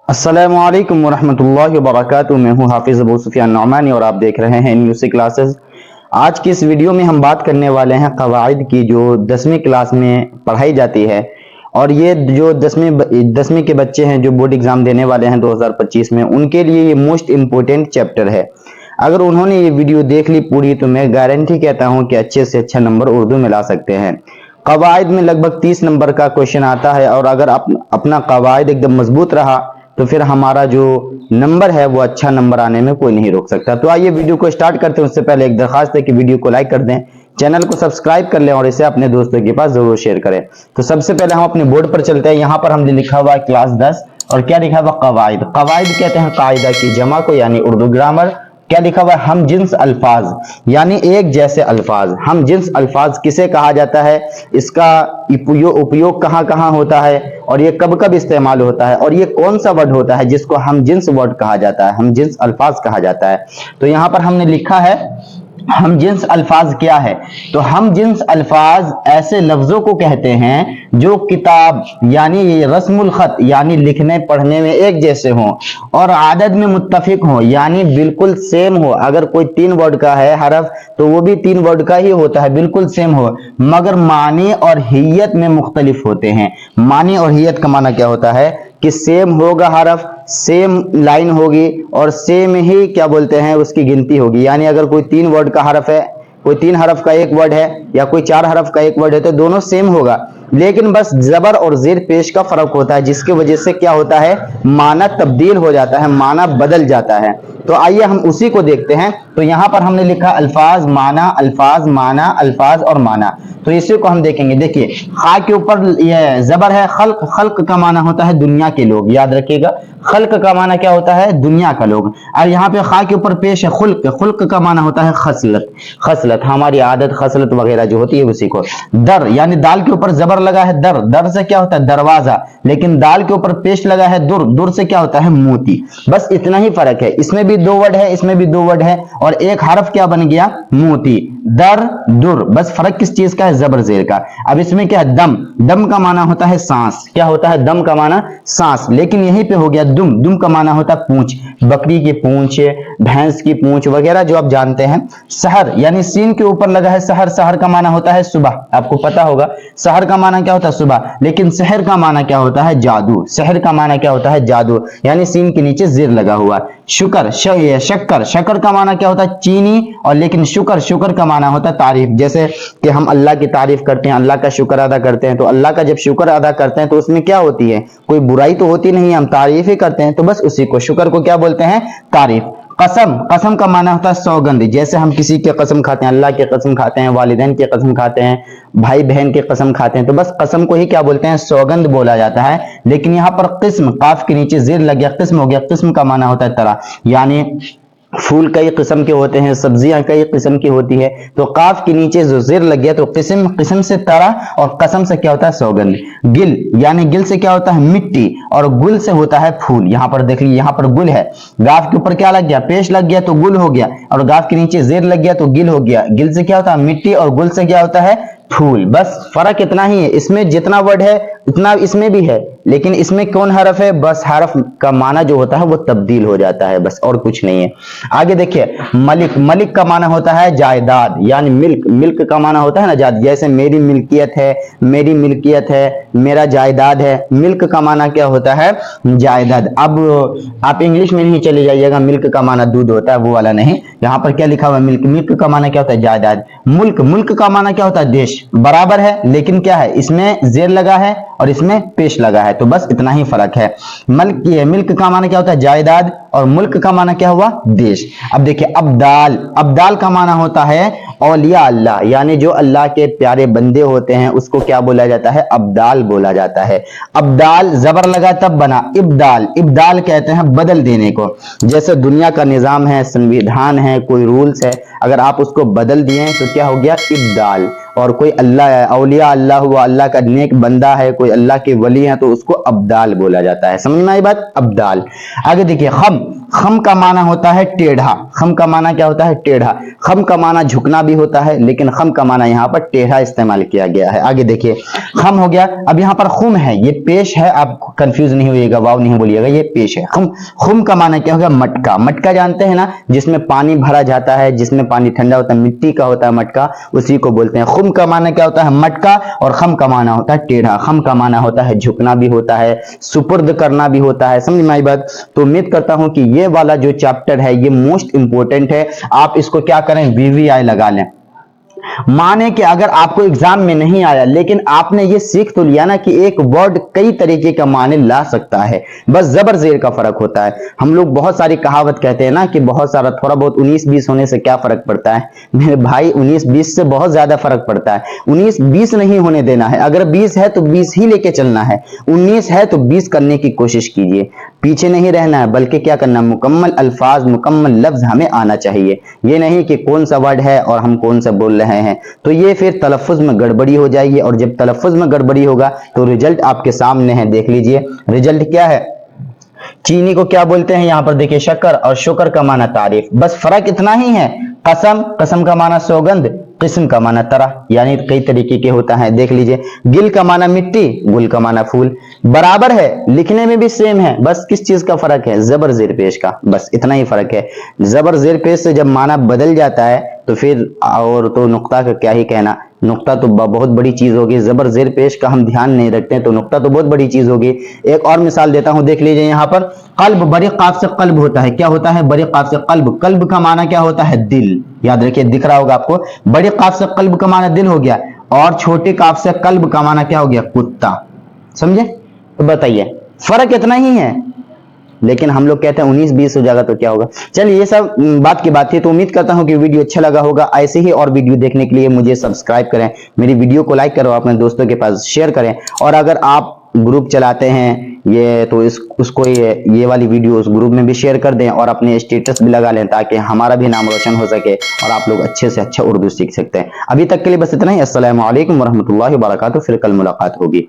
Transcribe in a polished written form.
السلام علیکم ورحمۃ اللہ وبرکاتہ۔ میں ہوں حافظ ابو سفیان نعمانی اور آپ دیکھ رہے ہیں نیوسی کلاسز۔ آج کی اس ویڈیو میں ہم بات کرنے والے ہیں قواعد کی، جو 10ویں کلاس میں پڑھائی جاتی ہے، اور یہ جو 10ویں کے بچے ہیں جو بورڈ ایگزام دینے والے ہیں 2025 میں، ان کے لیے یہ موسٹ امپورٹنٹ چیپٹر ہے۔ اگر انہوں نے یہ ویڈیو دیکھ لی پوری تو میں گارنٹی کہتا ہوں کہ اچھے سے اچھا نمبر اردو میں لا سکتے ہیں۔ قواعد میں لگ بھگ 30 نمبر کا کوشچن آتا ہے، اور اگر اپنا قواعد ایک دم مضبوط رہا تو پھر ہمارا جو نمبر ہے وہ اچھا نمبر آنے میں کوئی نہیں روک سکتا۔ تو آئیے ویڈیو کو سٹارٹ کرتے ہیں۔ اس سے پہلے ایک درخواست ہے کہ ویڈیو کو لائک کر دیں، چینل کو سبسکرائب کر لیں اور اسے اپنے دوستوں کے پاس ضرور شیئر کریں۔ تو سب سے پہلے ہم اپنے بورڈ پر چلتے ہیں۔ یہاں پر ہم نے لکھا ہوا ہے کلاس 10، اور کیا لکھا ہوا؟ قواعد۔ قواعد کہتے ہیں قاعدہ کی جمع کو، یعنی اردو گرامر۔ کیا لکھا ہوا ہے؟ ہم جنس الفاظ، یعنی ایک جیسے الفاظ۔ ہم جنس الفاظ کسے کہا جاتا ہے، اس کا اپیوگ کہاں کہاں ہوتا ہے، اور یہ کب کب استعمال ہوتا ہے، اور یہ کون سا ورڈ ہوتا ہے جس کو ہم جنس ورڈ کہا جاتا ہے، ہم جنس الفاظ کہا جاتا ہے۔ تو یہاں پر ہم نے لکھا ہے ہم جنس الفاظ کیا ہے؟ تو ہم جنس الفاظ ایسے لفظوں کو کہتے ہیں جو کتاب یعنی یہ رسم الخط یعنی لکھنے پڑھنے میں ایک جیسے ہوں، اور عدد میں متفق ہوں یعنی بالکل سیم ہو۔ اگر کوئی 3 ورڈ کا ہے حرف تو وہ بھی 3 ورڈ کا ہی ہوتا ہے، بالکل سیم ہو، مگر معنی اور حیت میں مختلف ہوتے ہیں۔ معنی اور حیت کا معنی کیا ہوتا ہے کہ سیم ہوگا حرف، سیم لائن ہوگی، اور سیم ہی کیا بولتے ہیں اس کی گنتی ہوگی۔ یعنی اگر کوئی 3 ورڈ کا حرف ہے، کوئی 3 حرف کا ایک ورڈ ہے، یا کوئی 4 حرف کا ایک ورڈ ہے، تو دونوں سیم ہوگا، لیکن بس زبر اور زیر پیش کا فرق ہوتا ہے، جس کی وجہ سے کیا ہوتا ہے معنی تبدیل ہو جاتا ہے، معنی بدل جاتا ہے۔ تو آئیے ہم اسی کو دیکھتے ہیں۔ تو یہاں پر ہم نے لکھا الفاظ معنی، الفاظ معنی، الفاظ اور معنی۔ تو اسی کو ہم دیکھیں گے۔ دیکھیے خا کے اوپر یہ زبر ہے خلق، خلق کا معنی ہوتا ہے دنیا کے لوگ، یاد رکھیے گا، خلق کا معنی کیا ہوتا ہے؟ دنیا کا لوگ۔ اور یہاں پہ خا کے اوپر پیش ہے خلق، خلق کا معنی ہوتا ہے خصلت، خصلت ہماری عادت، خصلت وغیرہ جو ہوتی ہے اسی کو۔ در یعنی دال کے اوپر زبر لگا ہے در، در سے کیا ہوتا ہے دروازہ، لیکن دال کے اوپر پیش لگا ہے در، در سے کیا ہوتا ہے موتی۔ بس اتنا ہی فرق ہے، اس میں بھی 2 ورڈ ہے، اس میں بھی 2 ورڈ ہے، اور ایک حرف کیا بن گیا؟ موتی، در در۔ بس فرق کس چیز کا ہے؟ زبر زیر کا۔ اب اس میں کیا ہے؟ دم، دم کا معنی ہوتا ہے سانس۔ کیا ہوتا ہے؟ دم کا معنی سانس، لیکن یہیں پہ ہو گیا دم، دم کا معنی ہوتا ہے پونچھ، بکری کی پونچھ، بھینس کی پونچھ وغیرہ جو آپ جانتے ہیں۔ سحر یعنی سین کے اوپر لگا ہے سحر، سحر کا معنی ہوتا ہے صبح، آپ کو پتا ہوگا سحر کا معنی کیا ہوتا ہے؟ صبح، لیکن سحر کا معنی کیا ہوتا ہے؟ جادو، سحر کا معنی کیا ہوتا ہے؟ جادو، یعنی سین کے نیچے زیر لگا ہوا۔ شکر، شکر، شکر کا معنی کیا ہوتا ہے؟ چینی، اور لیکن شکر، شکر کا معنی ہوتا ہے تعریف۔ جیسے کہ ہم اللہ کی تعریف کرتے ہیں، اللہ کا شکر ادا کرتے ہیں، تو اللہ کا جب شکر ادا کرتے ہیں تو اس میں کیا ہوتی ہے؟ کوئی برائی تو ہوتی نہیں، ہم تعریف ہی کرتے ہیں، تو بس اسی کو شکر کو کیا بولتے ہیں؟ تعریف۔ قسم، قسم کا معنی ہوتا ہے سوگند، جیسے ہم کسی کی قسم کھاتے ہیں، اللہ کی قسم کھاتے ہیں، والدین کی قسم کھاتے ہیں، بھائی بہن کی قسم کھاتے ہیں، تو بس قسم کو ہی کیا بولتے ہیں؟ سوگند بولا جاتا ہے۔ لیکن یہاں پر قسم، قاف کے نیچے زیر لگ گیا، قسم ہو گیا، قسم کا معنی ہوتا ہے طرح، یعنی پھول کئی قسم کے ہوتے ہیں، سبزیاں کئی قسم کی ہوتی ہے، تو قاف کے نیچے جو زیر لگ گیا تو قسم، قسم سے طرح، اور قسم سے کیا ہوتا ہے؟ سوگند۔ گل یعنی گل سے کیا ہوتا ہے؟ مٹی، اور گل سے ہوتا ہے پھول۔ یہاں پر دیکھ لیجیے، یہاں پر گل ہے، گاف کے اوپر کیا لگ گیا؟ پیش لگ گیا تو گل ہو گیا، اور گاف کے نیچے زیر لگ گیا تو گل ہو گیا۔ گل سے کیا ہوتا ہے؟ مٹی، اور گل سے کیا ہوتا ہے؟ پھول۔ بس فرق اتنا ہی ہے، اس میں جتنا ورڈ ہے اتنا اس میں بھی ہے، لیکن اس میں کون حرف ہے؟ بس حرف کا معنی جو ہوتا ہے وہ تبدیل ہو جاتا ہے، بس اور کچھ نہیں ہے۔ آگے دیکھیے ملک، ملک کا معنی ہوتا ہے جائیداد، یعنی ملک، ملک کا معنی ہوتا ہے نا جائیداد، جیسے میری ملکیت ہے، میری ملکیت ہے، میرا جائیداد ہے، ملک کا معنی کیا ہوتا ہے؟ جائیداد۔ اب آپ انگلش میں نہیں چلے جائیے گا، ملک کا معنی دودھ ہوتا ہے، وہ والا نہیں، یہاں پر کیا لکھا ہوا ہے؟ ملک، ملک کا معنی کیا ہوتا ہے؟ جائیداد۔ ملک، ملک کا معنی کیا ہوتا ہے؟ دیش، برابر ہے، لیکن کیا ہے؟ اس میں زیر لگا ہے اور اس میں پیش لگا ہے، تو بس اتنا ہی فرق ہے۔ ملک، یہ ملک کا معنی کیا ہوتا ہے؟ جائیداد، اور ملک کا معنی کیا ہوا؟ دیش۔ اب دیکھیں ابدال، ابدال کا معنی ہوتا ہے اولیاء اللہ، یعنی جو اللہ کے پیارے بندے ہوتے ہیں اس کو کیا بولا جاتا ہے؟ ابدال بولا جاتا ہے۔ ابدال زبر لگا تب بنا ابدال، ابدال کہتے ہیں بدل دینے کو۔ جیسے دنیا کا نظام ہے، سنویدھان ہے، کوئی رولز ہے، اگر آپ اس کو بدل دیے تو کیا ہو گیا؟ ابدال۔ اور کوئی اللہ اولیاء اللہ ہوا, اللہ کا نیک بندہ ہے, کوئی اللہ کے ولی ہیں, تو اس کو ابدال بولا جاتا ہے. سمجھ میں آئی بات؟ ابدال. آگے دیکھیے خم. خم کا معنی ہوتا ہے ٹیڑھا. خم کا معنی کیا ہوتا ہے؟ ٹیڑھا. خم کا معنی جھکنا بھی ہوتا ہے, لیکن خم کا معنی یہاں پر ٹیڑھا استعمال کیا گیا ہے. آگے دیکھیے خم ہو گیا. اب یہاں پر خم ہے, یہ پیش ہے, آپ کنفیوز نہیں ہوئیے گا, واو نہیں بولیے گا, یہ پیش ہے. خم. خم کا معنی کیا ہوگا؟ مٹکا. مٹکا جانتے ہیں نا, جس میں پانی بھرا جاتا ہے, جس میں پانی ٹھنڈا ہوتا ہے, مٹی کا ہوتا ہے مٹکا, اسی کو بولتے ہیں. خم کا معنی کیا ہوتا ہے؟ مٹکا. اور خم کا معنی ہوتا ہے ٹیڑھا. خم کا معنی ہوتا ہے جھکنا بھی ہوتا ہے, سپرد کرنا بھی ہوتا ہے. سمجھ میں آئی بات؟ تو امید کرتا ہوں کہ یہ والا جو چیپٹر ہے یہ موسٹ امپورٹنٹ ہے. آپ اس کو کیا کریں؟ VVI لگا لیں. مانے کہ اگر آپ کو ایگزام میں نہیں آیا, لیکن آپ نے یہ سیکھ تو لیا نا کہ ایک ورڈ کئی طریقے کا معنی لا سکتا ہے, بس زبر زیر کا فرق ہوتا ہے. ہم لوگ بہت ساری کہاوت کہتے ہیں نا کہ بہت سارا, تھوڑا بہت 19-20 ہونے سے کیا فرق پڑتا ہے؟ میرے بھائی 19-20 سے بہت زیادہ فرق پڑتا ہے. 19-20 نہیں ہونے دینا ہے. اگر 20 ہے تو 20 ہی لے کے چلنا ہے. 19 ہے تو 20 کرنے کی کوشش کیجئے. پیچھے نہیں رہنا ہے, بلکہ کیا کرنا ہے؟ مکمل الفاظ, مکمل لفظ ہمیں آنا چاہیے. یہ نہیں کہ کون سا ورڈ ہے اور ہم کون سا بول رہے ہیں, تو یہ پھر تلفظ میں گڑبڑی ہو جائے گی, اور جب تلفظ میں گڑبڑی ہوگا تو رزلٹ آپ کے سامنے ہے. دیکھ لیجئے رزلٹ کیا ہے. چینی کو کیا بولتے ہیں؟ یہاں پر دیکھیں شکر, اور شکر کا معنی تعریف. بس فرق اتنا ہی ہے. قسم, قسم کا معنی سوگند, قسم کا معنی طرح, یعنی کئی طریقے کے ہوتا ہے. دیکھ لیجئے گل کا معنی مٹی, گل کا معنی پھول. برابر ہے, لکھنے میں بھی سیم ہے, بس کس چیز کا فرق ہے؟ زبر زیر پیش کا, بس اتنا ہی فرق ہے. زبر زیر پیش سے جب معنی بدل جاتا ہے تو پھر اور تو نقطہ کا کیا ہی کہنا. نقطہ تو بہت بڑی چیز ہوگی, زبر زیر پیش کا ہم دھیان نہیں رکھتے ہیں تو نقطہ تو بہت بڑی چیز ہوگی. ایک اور مثال دیتا ہوں, دیکھ لیجئے یہاں پر قلب, بڑے قاف سے قلب ہوتا ہے. کیا ہوتا ہے؟ بڑے قاف سے قلب. قلب کا معنی کیا ہوتا ہے؟ دل. یاد رکھیے, دکھ رہا ہوگا آپ کو, بڑے قاف سے قلب کا معنی دل ہو گیا, اور چھوٹے قاف سے قلب کا معنی کیا ہو گیا؟ کتا. سمجھے؟ تو بتائیے فرق اتنا ہی ہے, لیکن ہم لوگ کہتے ہیں 19-20 ہو جائے گا تو کیا ہوگا. چلیے یہ سب بات کی بات تھی. تو امید کرتا ہوں کہ ویڈیو اچھا لگا ہوگا. ایسے ہی اور ویڈیو دیکھنے کے لیے مجھے سبسکرائب کریں, میری ویڈیو کو لائک کرو, اپنے دوستوں کے پاس شیئر کریں. اور اگر آپ گروپ چلاتے ہیں یہ تو اس کو یہ والی ویڈیو اس گروپ میں بھی شیئر کر دیں, اور اپنے اسٹیٹس بھی لگا لیں, تاکہ ہمارا بھی نام روشن ہو سکے اور آپ لوگ اچھے سے اچھا اردو سیکھ سکتے ہیں. ابھی تک کے لیے بس اتنا ہی. السلام علیکم ورحمۃ اللہ وبرکاتہ. پھر کل ملاقات ہوگی.